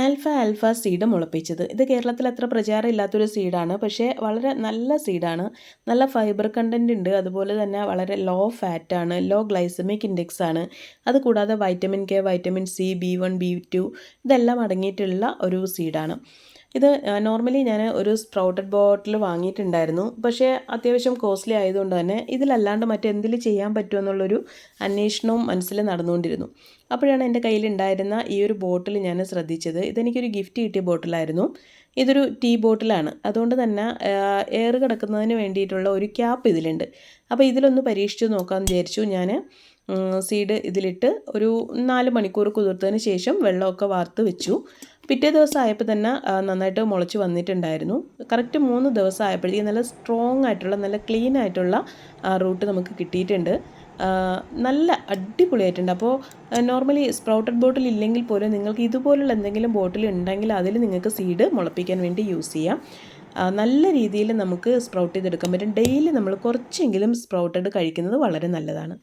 Alpha seed മുളപ്പിച്ചത്. ഇത് കേരളത്തിൽ അത്ര പ്രചാരം ഇല്ലാത്തൊരു സീഡാണ്. പക്ഷേ വളരെ നല്ല സീഡാണ്. നല്ല ഫൈബർ കണ്ടൻറ് ഉണ്ട്. അതുപോലെ തന്നെ വളരെ ലോ ഫാറ്റാണ്, ലോ ഗ്ലൈസമിക് ഇൻഡെക്സ് ആണ്. അതുകൂടാതെ vitamin K, vitamin C, B1, B2 ഇതെല്ലാം അടങ്ങിയിട്ടുള്ള ഒരു സീഡാണ്. ഇത് നോർമലി ഞാൻ ഒരു സ്പ്രൗട്ടഡ് ബോട്ടിൽ വാങ്ങിയിട്ടുണ്ടായിരുന്നു. പക്ഷേ അത്യാവശ്യം കോസ്റ്റ്ലി ആയതുകൊണ്ട് തന്നെ ഇതിലല്ലാണ്ട് മറ്റെന്തിൽ ചെയ്യാൻ പറ്റുമെന്നുള്ളൊരു അന്വേഷണവും മനസ്സിൽ നടന്നുകൊണ്ടിരുന്നു. അപ്പോഴാണ് എൻ്റെ കയ്യിലുണ്ടായിരുന്ന ഈ ഒരു ബോട്ടിൽ ഞാൻ ശ്രദ്ധിച്ചത്. ഇതെനിക്കൊരു ഗിഫ്റ്റ് കിട്ടിയ ബോട്ടിലായിരുന്നു. ഇതൊരു ടീ ബോട്ടിലാണ്. അതുകൊണ്ട് തന്നെ എയർ കിടക്കുന്നതിന് വേണ്ടിയിട്ടുള്ള ഒരു ക്യാപ്പ് ഇതിലുണ്ട്. അപ്പോൾ ഇതിലൊന്ന് പരീക്ഷിച്ച് നോക്കാമെന്ന് വിചാരിച്ചു. ഞാൻ സീഡ് ഇതിലിട്ട് ഒരു 4 മണിക്കൂർ കുതിർത്തതിന് ശേഷം വെള്ളമൊക്കെ വാർത്ത് വെച്ചു. പിറ്റേ ദിവസം ആയപ്പോൾ തന്നെ നന്നായിട്ട് മുളച്ച് വന്നിട്ടുണ്ടായിരുന്നു. കറക്റ്റ് 3 ദിവസം ആയപ്പോഴത്തേക്കും നല്ല സ്ട്രോങ് ആയിട്ടുള്ള, നല്ല ക്ലീൻ ആയിട്ടുള്ള റൂട്ട് നമുക്ക് കിട്ടിയിട്ടുണ്ട്. നല്ല അടിപൊളിയായിട്ടുണ്ട്. അപ്പോൾ നോർമലി സ്പ്രൗട്ടഡ് ബോട്ടിൽ ഇല്ലെങ്കിൽ പോലും നിങ്ങൾക്ക് ഇതുപോലുള്ള എന്തെങ്കിലും ബോട്ടിൽ ഉണ്ടെങ്കിൽ അതിൽ നിങ്ങൾക്ക് സീഡ് മുളപ്പിക്കാൻ വേണ്ടി യൂസ് ചെയ്യാം. നല്ല രീതിയിൽ നമുക്ക് സ്പ്രൗട്ട് ചെയ്തെടുക്കാൻ പറ്റും. ഡെയിലി നമ്മൾ കുറച്ചെങ്കിലും സ്പ്രൗട്ടഡ് കഴിക്കുന്നത് വളരെ നല്ലതാണ്.